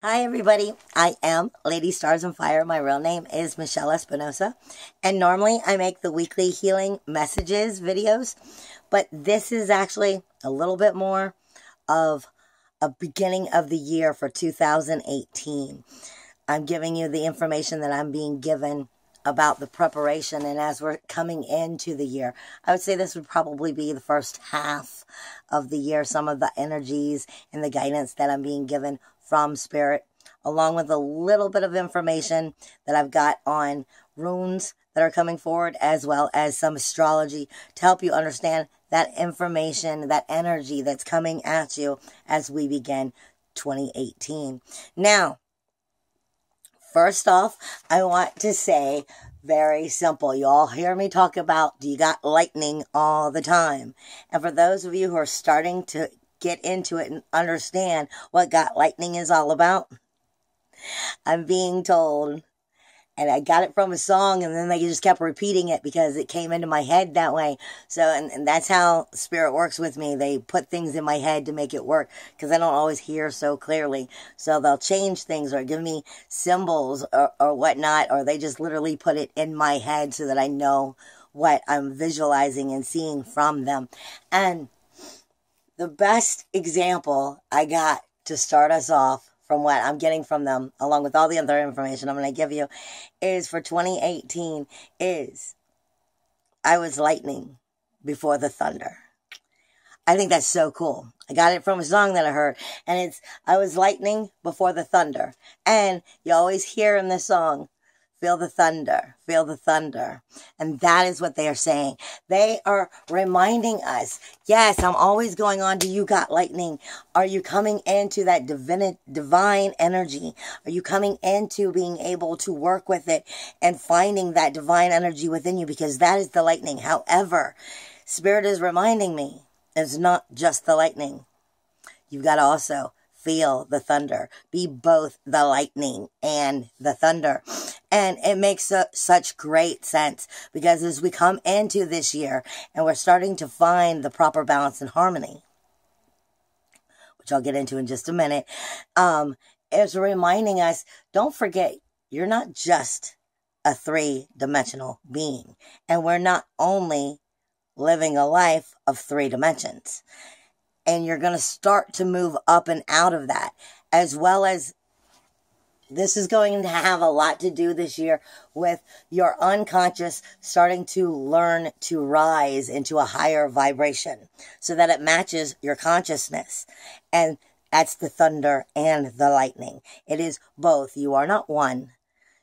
Hi everybody, I am Lady Stars on Fire. My real name is Michelle Espinosa, and normally I make the weekly healing messages videos, but this is actually a little bit more of a beginning of the year for 2018. I'm giving you the information that I'm being given about the preparation, and as we're coming into the year, I would say this would probably be the first half of the year, some of the energies and the guidance that I'm being given from Spirit, along with a little bit of information that I've got on runes that are coming forward, as well as some astrology to help you understand that information, that energy that's coming at you as we begin 2018. Now, first off, I want to say very simple. You all hear me talk about, do you got lightning all the time? And for those of you who are starting to get into it and understand what got lightning is all about, I'm being told, and I got it from a song, and then they just kept repeating it because it came into my head that way. So, and that's how Spirit works with me. They put things in my head to make it work because I don't always hear so clearly. So they'll change things or give me symbols or whatnot, or they just literally put it in my head so that I know what I'm visualizing and seeing from them. And the best example I got to start us off from what I'm getting from them, along with all the other information I'm going to give you, is for 2018 is I was lightning before the thunder. I think that's so cool. I got it from a song that I heard, and it's I was lightning before the thunder. And you always hear in this song, feel the thunder, feel the thunder. And that is what they are saying. They are reminding us, yes, I'm always going on to you got lightning. Are you coming into that divine energy? Are you coming into being able to work with it and finding that divine energy within you? Because that is the lightning. However, Spirit is reminding me, it's not just the lightning. You've got to also feel the thunder. Be both the lightning and the thunder. And it makes such great sense because as we come into this year and we're starting to find the proper balance and harmony, which I'll get into in just a minute, it's reminding us, don't forget, you're not just a three-dimensional being. And we're not only living a life of 3 dimensions. And you're going to start to move up and out of that, as well as this is going to have a lot to do this year with your unconscious starting to learn to rise into a higher vibration so that it matches your consciousness. And that's the thunder and the lightning. It is both. You are not one.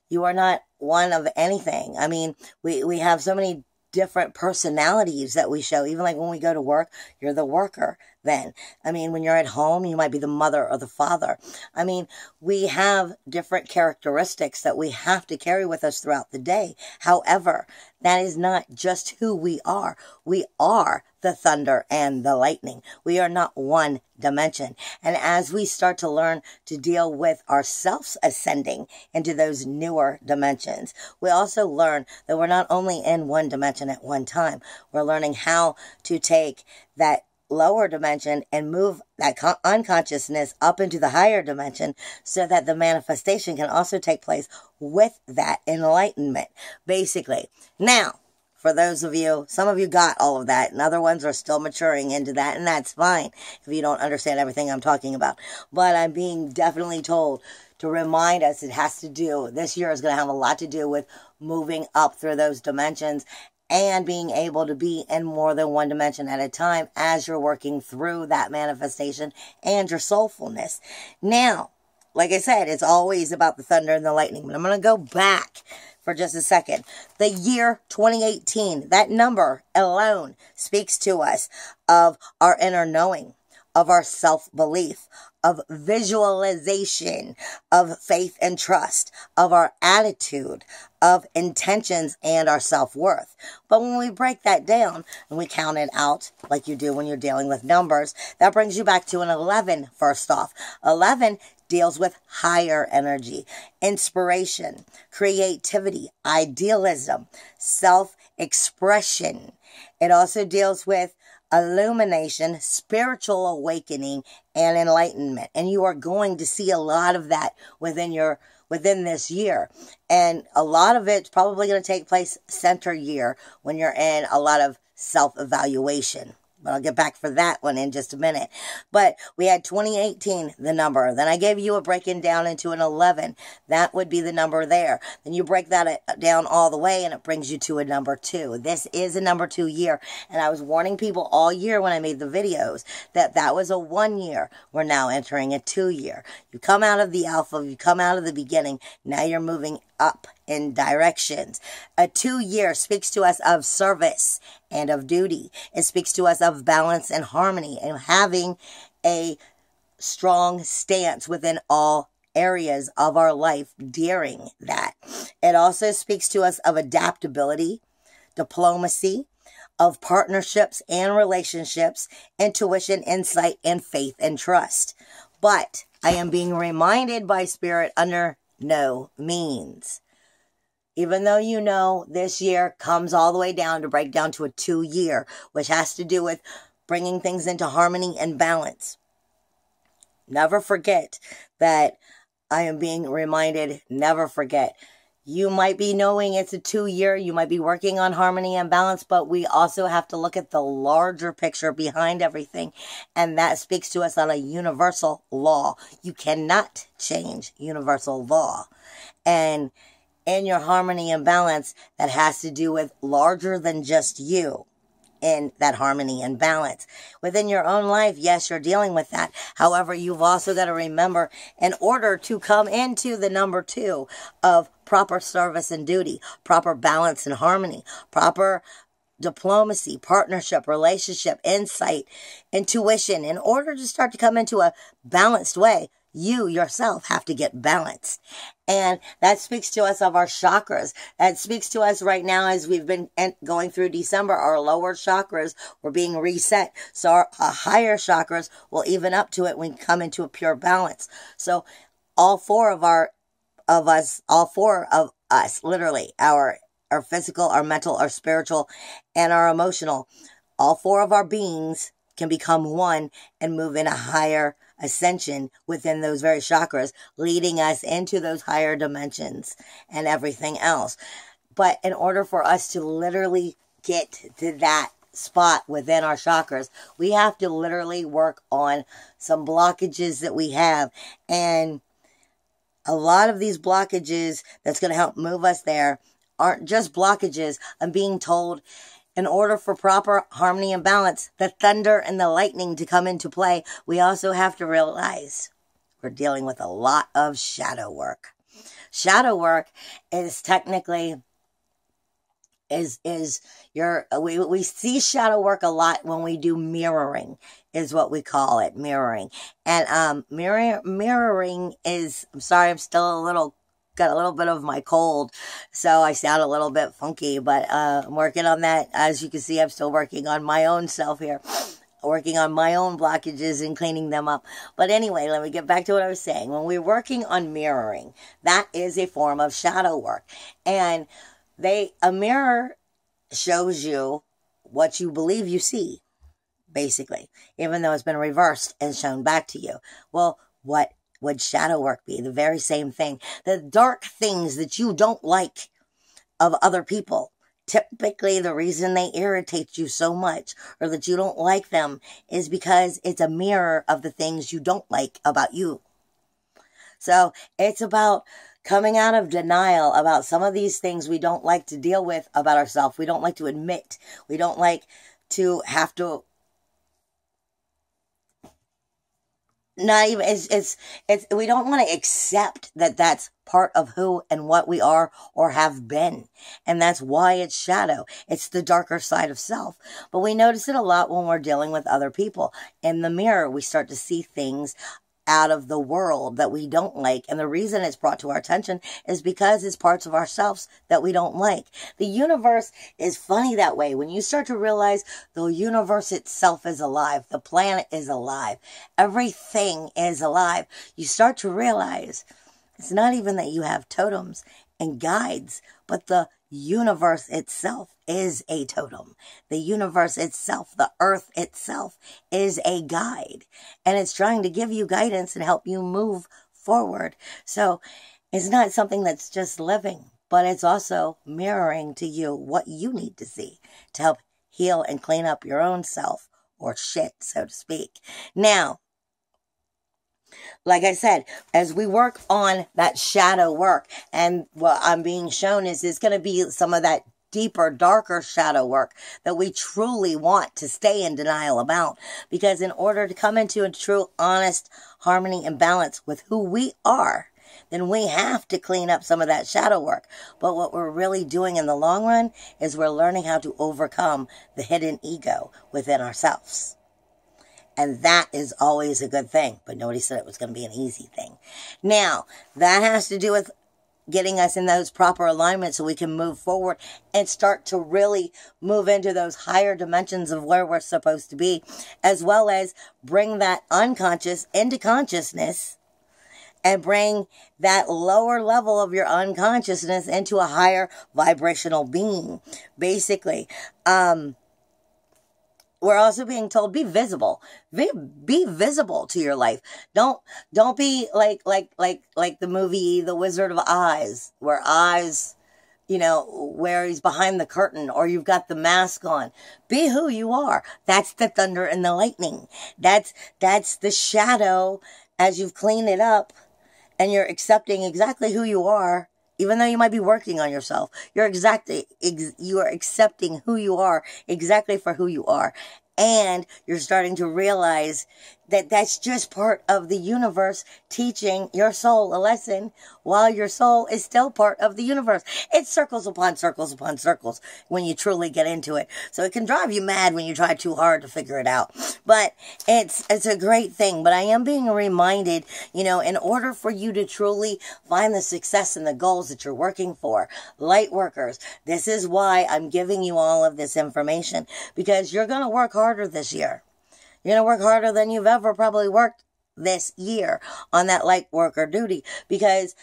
You are not one of anything. I mean, we have so many different personalities that we show. Even like when we go to work, you're the worker then. I mean, when you're at home, you might be the mother or the father. I mean, we have different characteristics that we have to carry with us throughout the day. However, that is not just who we are. We are the thunder and the lightning. We are not one dimension. And as we start to learn to deal with ourselves ascending into those newer dimensions, we also learn that we're not only in one dimension at one time. We're learning how to take that lower dimension and move that unconsciousness up into the higher dimension so that the manifestation can also take place with that enlightenment, basically. Now, for those of you, some of you got all of that, and other ones are still maturing into that, and that's fine if you don't understand everything I'm talking about. But I'm being definitely told to remind us it has to do, this year is going to have a lot to do with moving up through those dimensions and being able to be in more than one dimension at a time as you're working through that manifestation and your soulfulness. Now, like I said, it's always about the thunder and the lightning, but I'm going to go back for just a second. The year 2018, that number alone speaks to us of our inner knowing, of our self-belief, of visualization, of faith and trust, of our attitude, of intentions, and our self-worth. But when we break that down and we count it out, like you do when you're dealing with numbers, that brings you back to an 11 first off. 11 deals with higher energy, inspiration, creativity, idealism, self-expression. It also deals with illumination, spiritual awakening, and enlightenment. And you are going to see a lot of that within this year. And a lot of it's probably going to take place center year when you're in a lot of self-evaluation. But I'll get back for that one in just a minute. But we had 2018, the number. Then I gave you a breaking down into an 11. That would be the number there. Then you break that down all the way and it brings you to a number 2. This is a number 2 year. And I was warning people all year when I made the videos that that was a 1 year. We're now entering a 2 year. You come out of the alpha, you come out of the beginning. Now you're moving up in directions. A 2 year speaks to us of service and of duty. It speaks to us of balance and harmony and having a strong stance within all areas of our life during that. It also speaks to us of adaptability, diplomacy, of partnerships and relationships, intuition, insight, and faith and trust. But I am being reminded by Spirit under no means. Even though you know this year comes all the way down to break down to a 2 year, which has to do with bringing things into harmony and balance. Never forget that I am being reminded, never forget. You might be knowing it's a 2 year, you might be working on harmony and balance, but we also have to look at the larger picture behind everything. And that speaks to us on a universal law. You cannot change universal law. And in your harmony and balance, that has to do with larger than just you in that harmony and balance. Within your own life, yes, you're dealing with that. However, you've also got to remember, in order to come into the number 2 of proper service and duty, proper balance and harmony, proper diplomacy, partnership, relationship, insight, intuition, in order to start to come into a balanced way, you yourself have to get balanced. And that speaks to us of our chakras. That speaks to us right now as we've been going through December. Our lower chakras were being reset. So our higher chakras will even up to it when we come into a pure balance. So all four of us, literally, our physical, our mental, our spiritual, and our emotional, all 4 of our beings can become one and move in a higher ascension within those very chakras, leading us into those higher dimensions and everything else. But in order for us to literally get to that spot within our chakras, we have to literally work on some blockages that we have. And a lot of these blockages that's going to help move us there aren't just blockages. I'm being told, in order for proper harmony and balance, the thunder and the lightning to come into play, we also have to realize we're dealing with a lot of shadow work. Shadow work is technically, we see shadow work a lot when we do mirroring, is what we call it, mirroring. And mirroring is, I'm sorry, I'm still got a little bit of my cold, so I sound a little bit funky, but I'm working on that. As you can see, I'm still working on my own self here, working on my own blockages and cleaning them up. But anyway, let me get back to what I was saying. When we're working on mirroring, that is a form of shadow work. And a mirror shows you what you believe you see, basically, even though it's been reversed and shown back to you. Well, what would shadow work be? The very same thing. The dark things that you don't like of other people. Typically, the reason they irritate you so much or that you don't like them is because it's a mirror of the things you don't like about you. So it's about coming out of denial about some of these things we don't like to deal with about ourselves. We don't like to admit. We don't like to have to not even, we don't want to accept that that's part of who and what we are or have been. And that's why it's shadow. It's the darker side of self. But we notice it a lot when we're dealing with other people. In the mirror, we start to see things out of the world that we don't like. And the reason it's brought to our attention is because it's parts of ourselves that we don't like. The universe is funny that way. When you start to realize the universe itself is alive, the planet is alive, everything is alive, you start to realize it's not even that you have totems. and guides, but the universe itself is a totem. The universe itself, the earth itself, is a guide, and it's trying to give you guidance and help you move forward. So it's not something that's just living, but it's also mirroring to you what you need to see to help heal and clean up your own self, or shit, so to speak. Now, like I said, as we work on that shadow work, and what I'm being shown is it's going to be some of that deeper, darker shadow work that we truly want to stay in denial about. Because in order to come into a true, honest harmony and balance with who we are, then we have to clean up some of that shadow work. But what we're really doing in the long run is we're learning how to overcome the hidden ego within ourselves. And that is always a good thing. But nobody said it was going to be an easy thing. Now, that has to do with getting us in those proper alignments so we can move forward and start to really move into those higher dimensions of where we're supposed to be, as well as bring that unconscious into consciousness and bring that lower level of your unconsciousness into a higher vibrational being. Basically, we're also being told, be visible. Be visible to your life. Don't be like the movie The Wizard of Oz, where Oz, where he's behind the curtain, or you've got the mask on. Be who you are. That's the thunder and the lightning. That's the shadow as you've cleaned it up and you're accepting exactly who you are. Even though you might be working on yourself, you are accepting who you are exactly for who you are. And you're starting to realize that that's just part of the universe teaching your soul a lesson while your soul is still part of the universe. It's circles upon circles upon circles when you truly get into it. So it can drive you mad when you try too hard to figure it out. But it's a great thing. But I am being reminded, in order for you to truly find the success and the goals that you're working for, light workers, this is why I'm giving you all of this information, because you're going to work harder this year. You're going to work harder than you've ever probably worked this year on that light worker duty, because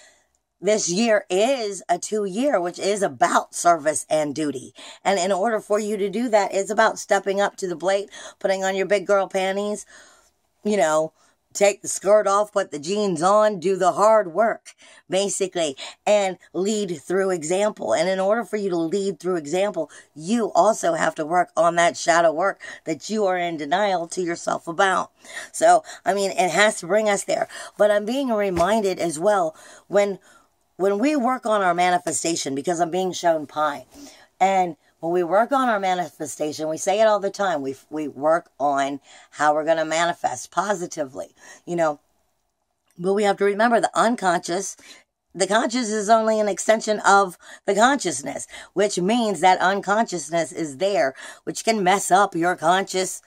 this year is a 2-year, which is about service and duty. And in order for you to do that, it's about stepping up to the plate, putting on your big girl panties, take the skirt off, put the jeans on, do the hard work, basically, and lead through example. And in order for you to lead through example, you also have to work on that shadow work that you are in denial to yourself about. So, it has to bring us there. But I'm being reminded as well, when we work on our manifestation, because I'm being shown pie, and when we work on our manifestation, we say it all the time, we work on how we're going to manifest positively, But we have to remember the conscious is only an extension of the consciousness, which means that unconsciousness is there, which can mess up your conscious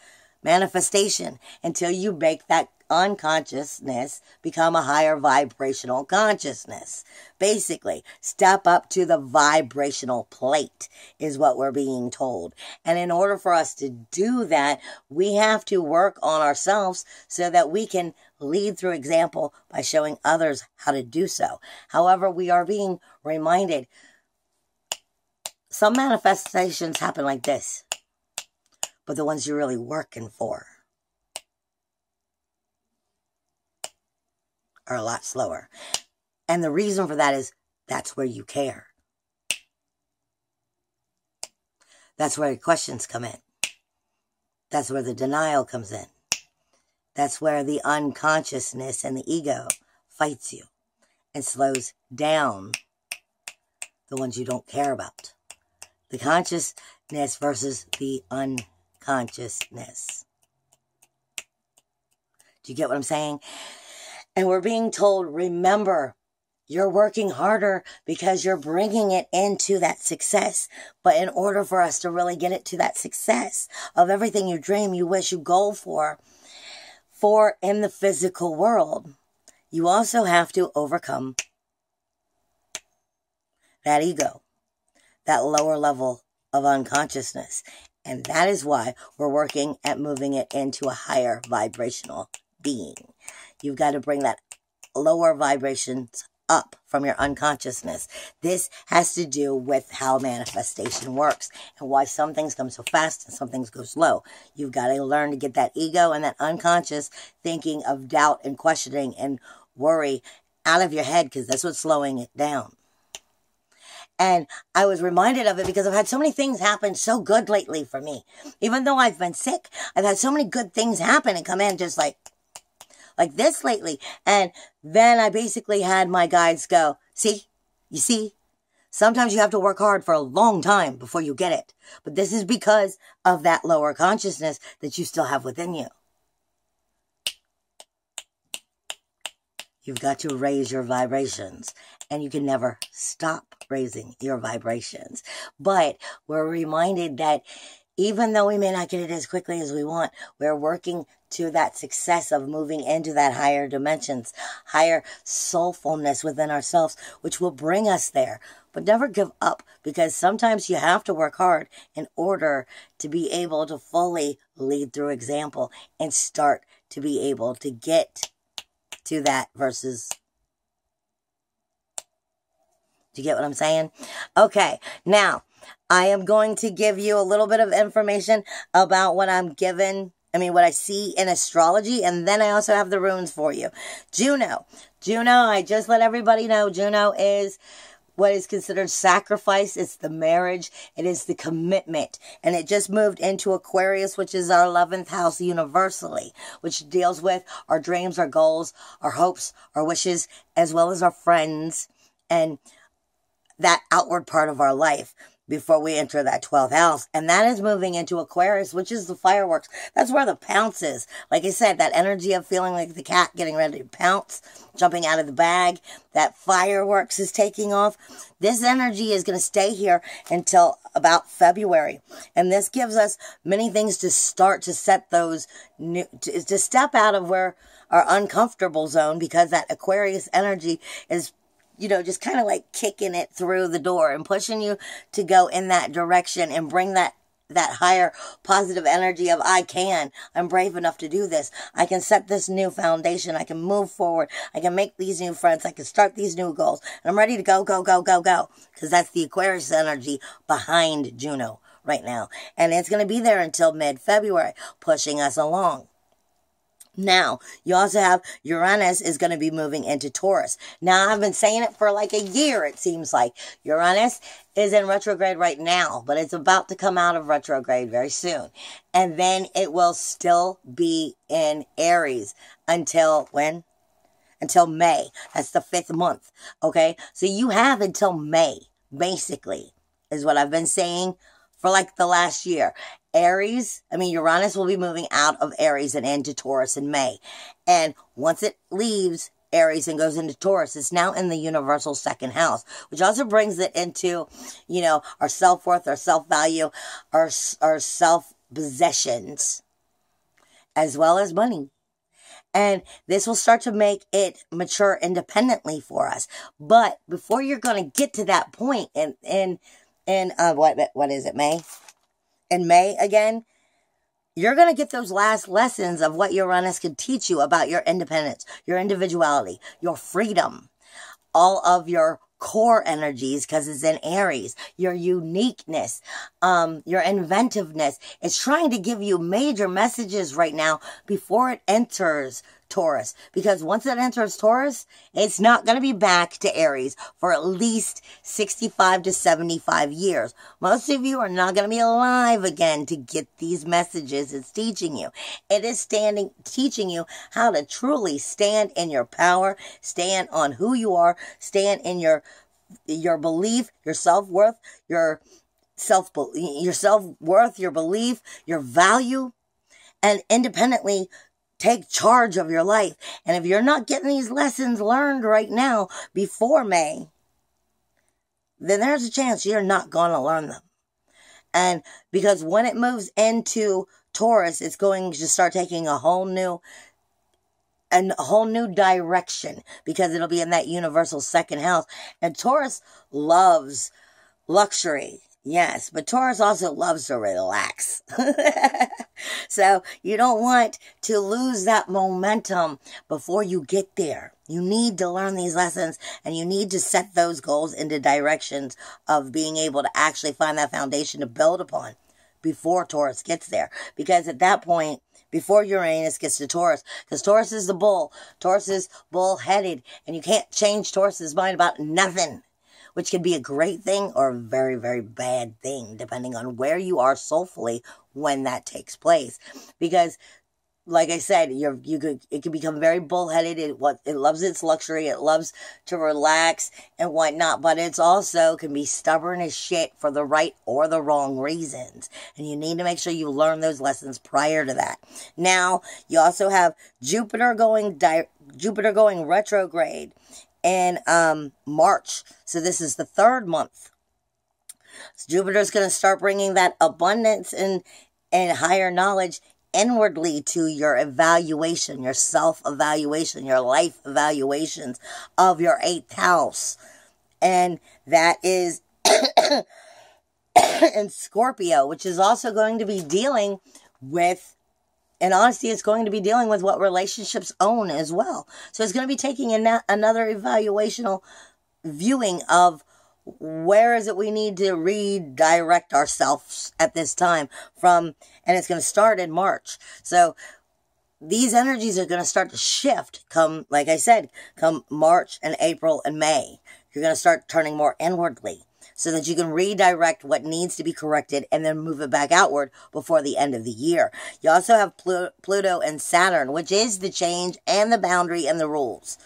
manifestation until you make that unconsciousness become a higher vibrational consciousness. Basically, step up to the vibrational plate is what we're being told. And in order for us to do that, we have to work on ourselves so that we can lead through example by showing others how to do so. However, we are being reminded, some manifestations happen like this, but the ones you're really working for are a lot slower. And the reason for that is that's where you care. That's where your questions come in. That's where the denial comes in. That's where the unconsciousness and the ego fights you and slows down the ones you don't care about. The consciousness versus the unconsciousness. Do you get what I'm saying? And we're being told, remember, you're working harder because you're bringing it into that success. But in order for us to really get it to that success of everything you dream, you wish, you goal for in the physical world, you also have to overcome that ego, that lower level of unconsciousness. And that is why we're working at moving it into a higher vibrational being. You've got to bring that lower vibrations up from your unconsciousness. This has to do with how manifestation works and why some things come so fast and some things go slow. You've got to learn to get that ego and that unconscious thinking of doubt and questioning and worry out of your head, because that's what's slowing it down. And I was reminded of it because I've had so many things happen so good lately for me. Even though I've been sick, I've had so many good things happen and come in just like this lately. And then I basically had my guides go, see, you see, sometimes you have to work hard for a long time before you get it. But this is because of that lower consciousness that you still have within you. You've got to raise your vibrations, and you can never stop raising your vibrations. But we're reminded that even though we may not get it as quickly as we want, we're working to that success of moving into that higher dimensions, higher soulfulness within ourselves, which will bring us there. But never give up, because sometimes you have to work hard in order to be able to fully lead through example and start to be able to get to that versus... Do you get what I'm saying? Okay, now I am going to give you a little bit of information about what I'm given, what I see in astrology, and then I also have the runes for you. Juno, I just let everybody know, Juno is what is considered sacrifice. It's the marriage. It is the commitment. And it just moved into Aquarius, which is our 11th house universally, which deals with our dreams, our goals, our hopes, our wishes, as well as our friends and that outward part of our life before we enter that 12th house. And that is moving into Aquarius, which is the fireworks. That's where the pounce is. Like I said, that energy of feeling like the cat getting ready to pounce, jumping out of the bag, that fireworks is taking off. This energy is going to stay here until about February. And this gives us many things to start to set those new, to step out of where our uncomfortable zone, because that Aquarius energy is just kind of like kicking it through the door and pushing you to go in that direction and bring that higher positive energy of I'm brave enough to do this. I can set this new foundation. I can move forward. I can make these new friends. I can start these new goals. And I'm ready to go, go, go, go, go. Because that's the Aquarius energy behind Juno right now. And it's going to be there until mid-February, pushing us along. Now, you also have Uranus is going to be moving into Taurus. Now, I've been saying it for like a year, it seems like. Uranus is in retrograde right now, but it's about to come out of retrograde very soon. And then it will still be in Aries until when? Until May. That's the 5th month, okay? So you have until May, basically, is what I've been saying for like the last year. Uranus will be moving out of Aries and into Taurus in May. And once it leaves Aries and goes into Taurus, it's now in the universal 2nd house, which also brings it into, our self-worth, our self-value, our self-possessions, as well as money. And this will start to make it mature independently for us. But before you're going to get to that point what is it, May? In May again, you're going to get those last lessons of what Uranus can teach you about your independence, your individuality, your freedom, all of your core energies, because it's in Aries, your uniqueness, your inventiveness. It's trying to give you major messages right now before it enters Taurus, because once it enters Taurus, it's not going to be back to Aries for at least 65 to 75 years. Most of you are not going to be alive again to get these messages it's teaching you. It is teaching you how to truly stand in your power, stand on who you are, stand in your belief, your self-worth, your self-worth, your belief, your value, and independently take charge of your life. And if you're not getting these lessons learned right now before May, then there's a chance you're not going to learn them. And because when it moves into Taurus, it's going to start taking a whole new direction, because it'll be in that universal 2nd house. And Taurus loves luxury. Yes, but Taurus also loves to relax. So you don't want to lose that momentum before you get there. You need to learn these lessons, and you need to set those goals into directions of being able to actually find that foundation to build upon before Taurus gets there. Because at that point, before Uranus gets to Taurus, because Taurus is the bull, Taurus is bull-headed, and you can't change Taurus's mind about nothing, which can be a great thing or a very, very bad thing, depending on where you are soulfully when that takes place. Because, like I said, it can become very bullheaded. It loves its luxury. It loves to relax and whatnot. But it's also can be stubborn as shit for the right or the wrong reasons. And you need to make sure you learn those lessons prior to that. Now, you also have Jupiter going retrograde in March. So this is the 3rd month. So Jupiter's going to start bringing that abundance and higher knowledge inwardly to your evaluation, your self-evaluation, your life evaluations of your 8th house. And that is in Scorpio, which is also going to be dealing with, in honesty, it's going to be dealing with what relationships own as well. So it's going to be taking another evaluational viewing of where is it we need to redirect ourselves at this time and it's going to start in March. So these energies are going to start to shift like I said, come March and April and May. You're going to start turning more inwardly so that you can redirect what needs to be corrected and then move it back outward before the end of the year. You also have Pluto and Saturn, which is the change and the boundary and the rules.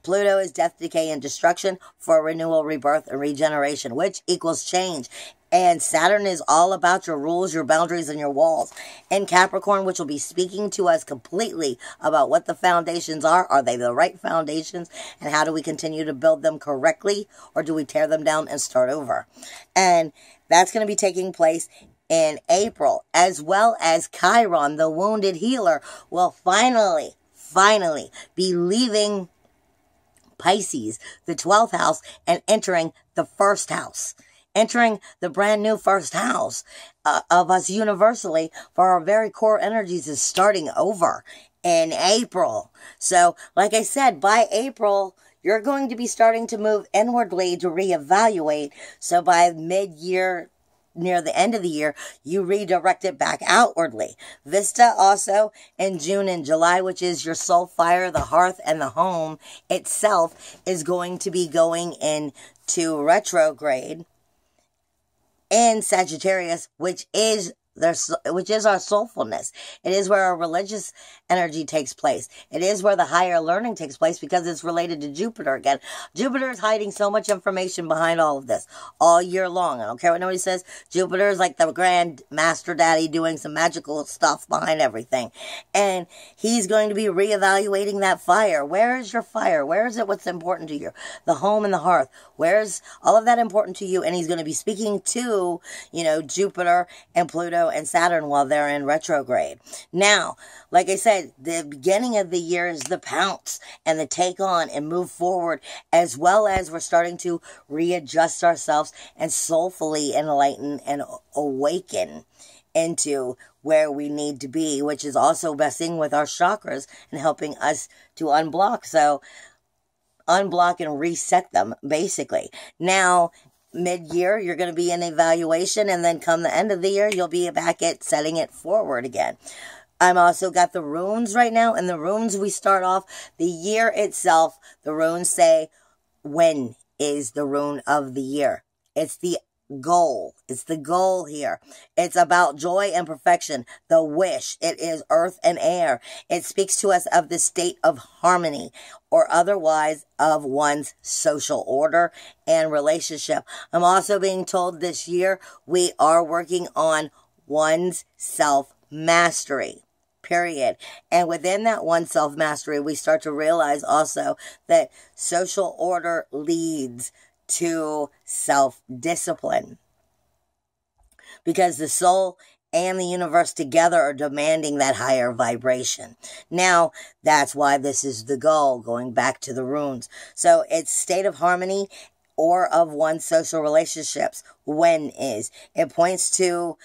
Pluto is death, decay, and destruction for renewal, rebirth, and regeneration, which equals change. And Saturn is all about your rules, your boundaries, and your walls. And Capricorn, which will be speaking to us completely about what the foundations are. Are they the right foundations? And how do we continue to build them correctly? Or do we tear them down and start over? And that's going to be taking place in April, as well as Chiron, the wounded healer, will finally be leaving Pisces, the 12th house, and entering the 1st house. Entering the brand new 1st house of us universally for our very core energies is starting over in April. So, like I said, by April, you're going to be starting to move inwardly to reevaluate. So by mid-year, near the end of the year, you redirect it back outwardly. Vista also in June and July, which is your soul fire, the hearth, and the home itself, is going to be going into retrograde in Sagittarius, which is our soulfulness. It is where our religious energy takes place. It is where the higher learning takes place because it's related to Jupiter again. Jupiter is hiding so much information behind all of this all year long. I don't care what nobody says. Jupiter is like the grand master daddy doing some magical stuff behind everything. And he's going to be reevaluating that fire. Where is your fire? Where is it? What's important to you? The home and the hearth. Where's all of that important to you? And he's going to be speaking to, Jupiter and Pluto and Saturn while they're in retrograde. Now, like I said, the beginning of the year is the pounce and the take on and move forward, as well as we're starting to readjust ourselves and soulfully enlighten and awaken into where we need to be, which is also messing with our chakras and helping us to unblock. So, unblock and reset them, basically. Now, mid-year, you're going to be in evaluation, and then come the end of the year, you'll be back at setting it forward again. I'm also got the runes right now, and the runes, we start off the year itself. The runes say, when is the rune of the year? It's the goal. It's the goal here. It's about joy and perfection. The wish. It is earth and air. It speaks to us of the state of harmony or otherwise of one's social order and relationship. I'm also being told this year we are working on one's self-mastery. Period. And within that one self-mastery, we start to realize also that social order leads to self-discipline, because the soul and the universe together are demanding that higher vibration. Now, that's why this is the goal, going back to the runes. So it's state of harmony or of one's social relationships. When is. It points to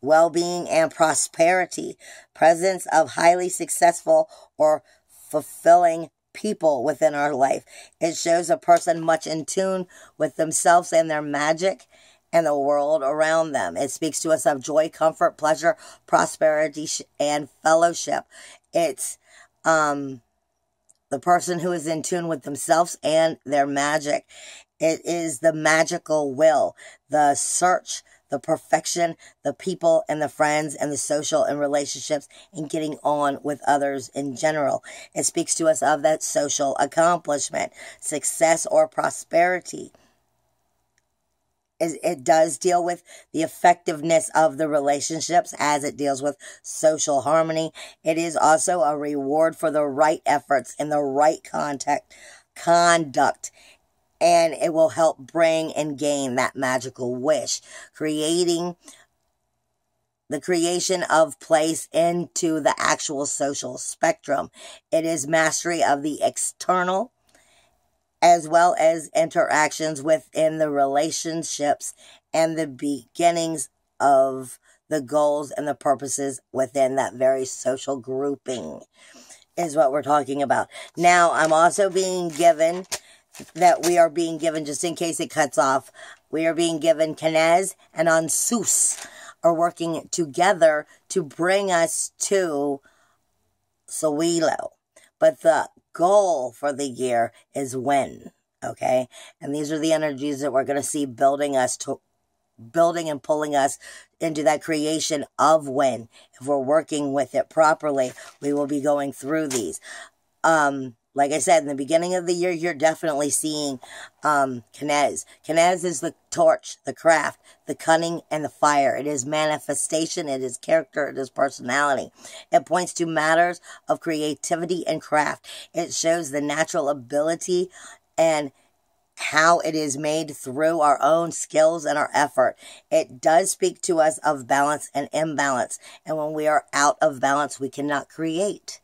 well-being and prosperity, presence of highly successful or fulfilling people within our life. It shows a person much in tune with themselves and their magic and the world around them. It speaks to us of joy, comfort, pleasure, prosperity, and fellowship. It's the person who is in tune with themselves and their magic. It is the magical will, the search, the perfection, the people and the friends and the social and relationships and getting on with others in general. It speaks to us of that social accomplishment, success or prosperity. It does deal with the effectiveness of the relationships as it deals with social harmony. It is also a reward for the right efforts and the right conduct. And it will help bring and gain that magical wish, creating the creation of place into the actual social spectrum. It is mastery of the external as well as interactions within the relationships and the beginnings of the goals and the purposes within that very social grouping is what we're talking about. Now, I'm also being given that we are being given, just in case it cuts off, we are being given Kenez and Ansus are working together to bring us to Sawilo. But the goal for the year is when, okay? And these are the energies that we're going to see building and pulling us into that creation of when. If we're working with it properly, we will be going through these. Like I said, in the beginning of the year, you're definitely seeing Kenez. Kenez is the torch, the craft, the cunning, and the fire. It is manifestation, it is character, it is personality. It points to matters of creativity and craft. It shows the natural ability and how it is made through our own skills and our effort. It does speak to us of balance and imbalance. And when we are out of balance, we cannot create.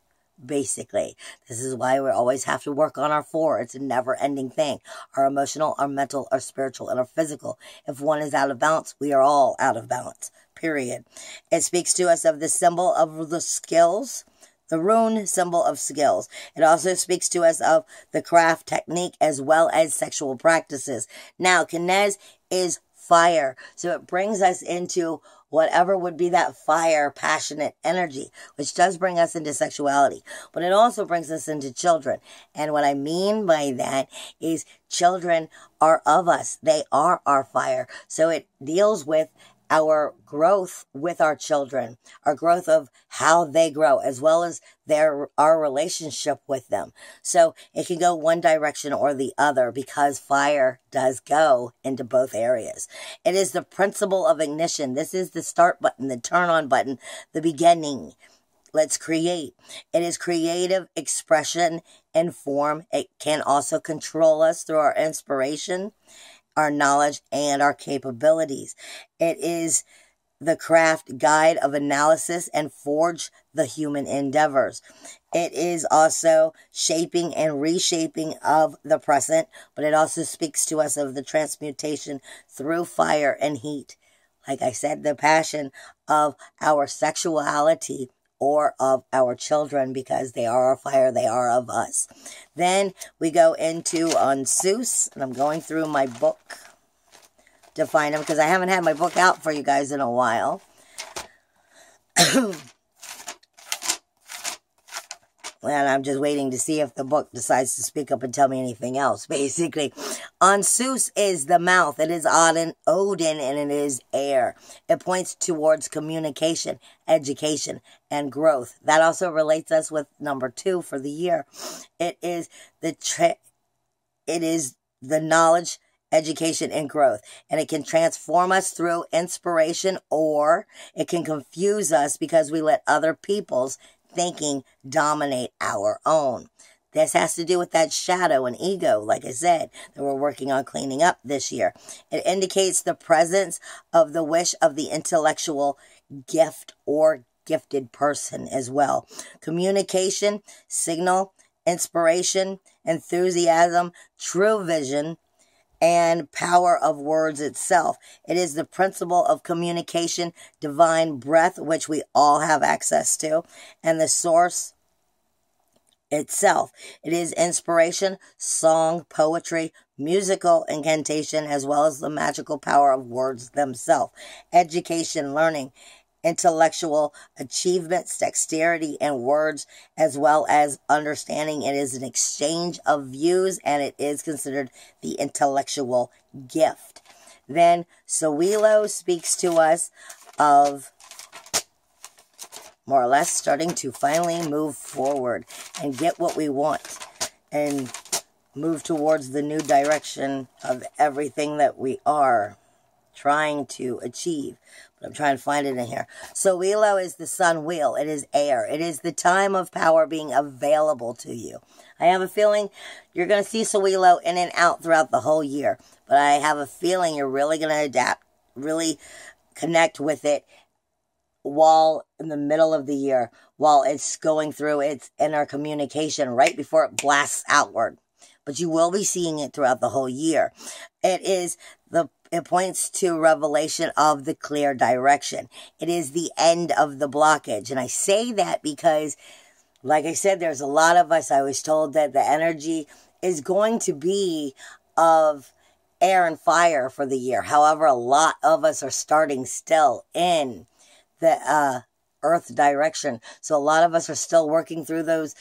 Basically, this is why we always have to work on our four. It's a never-ending thing. Our emotional, our mental, our spiritual, and our physical. If one is out of balance, we are all out of balance. Period. It speaks to us of the symbol of the skills, the rune symbol of skills. It also speaks to us of the craft technique as well as sexual practices. Now, Kenez is fire, so it brings us into whatever would be that fire, passionate energy, which does bring us into sexuality. But it also brings us into children. And what I mean by that is children are of us. They are our fire. So it deals with our growth with our children, our growth of how they grow, as well as our relationship with them. So it can go one direction or the other because fire does go into both areas. It is the principle of ignition. This is the start button, the turn on button, the beginning. Let's create. It is creative expression and form. It can also control us through our inspiration, our knowledge, and our capabilities. It is the craft guide of analysis and forge the human endeavors. It is also shaping and reshaping of the present, but it also speaks to us of the transmutation through fire and heat. Like I said, the passion of our sexuality or of our children, because they are our fire, they are of us. Then we go into Ansus, and I'm going through my book to find them, because I haven't had my book out for you guys in a while. And I'm just waiting to see if the book decides to speak up and tell me anything else, basically. Ansus is the mouth. It is Odin, and it is air. It points towards communication, education, and growth. That also relates us with number 2 for the year. It is the knowledge, education, and growth. And it can transform us through inspiration, or it can confuse us because we let other people's thinking dominate our own. This has to do with that shadow and ego, like I said, that we're working on cleaning up this year. It indicates the presence of the wish of the intellectual gift or gifted person as well. Communication, signal, inspiration, enthusiasm, true vision, and power of words itself. It is the principle of communication, divine breath, which we all have access to, and the source itself. It is inspiration, song, poetry, musical incantation, as well as the magical power of words themselves. Education, learning, intellectual achievements, dexterity, and words, as well as understanding. It is an exchange of views, and it is considered the intellectual gift. Then Sowilo speaks to us of more or less starting to finally move forward and get what we want and move towards the new direction of everything that we are trying to achieve. But I'm trying to find it in here. So Sowilo is the sun wheel. It is air. It is the time of power being available to you. I have a feeling you're going to see Sowilo in and out throughout the whole year. But I have a feeling you're really going to adapt, really connect with it while in the middle of the year, while it's going through its inner communication right before it blasts outward. But you will be seeing it throughout the whole year. It points to revelation of the clear direction. It is the end of the blockage. And I say that because, like I said, there's a lot of us, I was told that the energy is going to be of air and fire for the year. However, a lot of us are starting still in the earth direction. So a lot of us are still working through those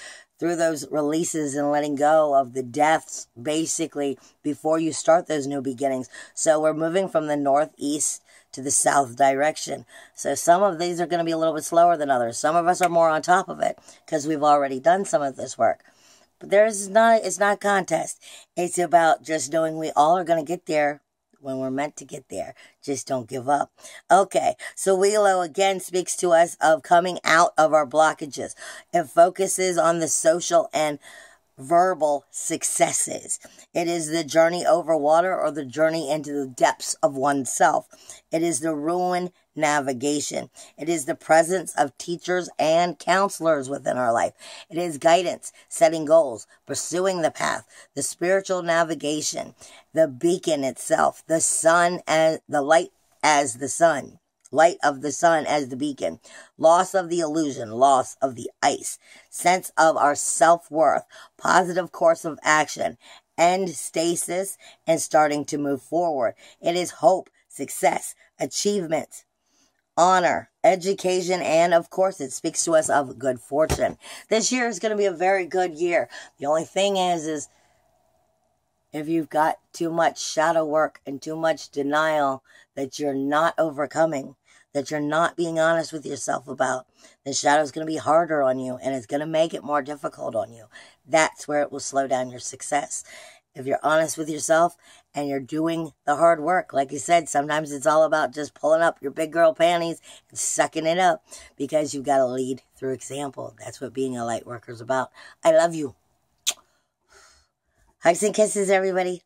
releases and letting go of the deaths, basically, before you start those new beginnings. So we're moving from the northeast to the south direction. So some of these are going to be a little bit slower than others. Some of us are more on top of it because we've already done some of this work. But it's not a contest. It's about just knowing we all are going to get there when we're meant to get there. Just don't give up. Okay, so Sowilo again speaks to us of coming out of our blockages. It focuses on the social and verbal successes. It is the journey over water or the journey into the depths of oneself. It is the Rune navigation. It is the presence of teachers and counselors within our life. It is guidance, setting goals, pursuing the path, the spiritual navigation, the beacon itself, the sun and the light as the sun. Light of the sun as the beacon, loss of the illusion, loss of the ice, sense of our self-worth, positive course of action, end stasis, and starting to move forward. It is hope, success, achievement, honor, education, and of course it speaks to us of good fortune. This year is going to be a very good year. The only thing is if you've got too much shadow work and too much denial that you're not overcoming, that you're not being honest with yourself about, the shadow's going to be harder on you and it's going to make it more difficult on you. That's where it will slow down your success. If you're honest with yourself and you're doing the hard work, like you said, sometimes it's all about just pulling up your big girl panties and sucking it up because you've got to lead through example. That's what being a light worker is about. I love you. Hugs and kisses, everybody.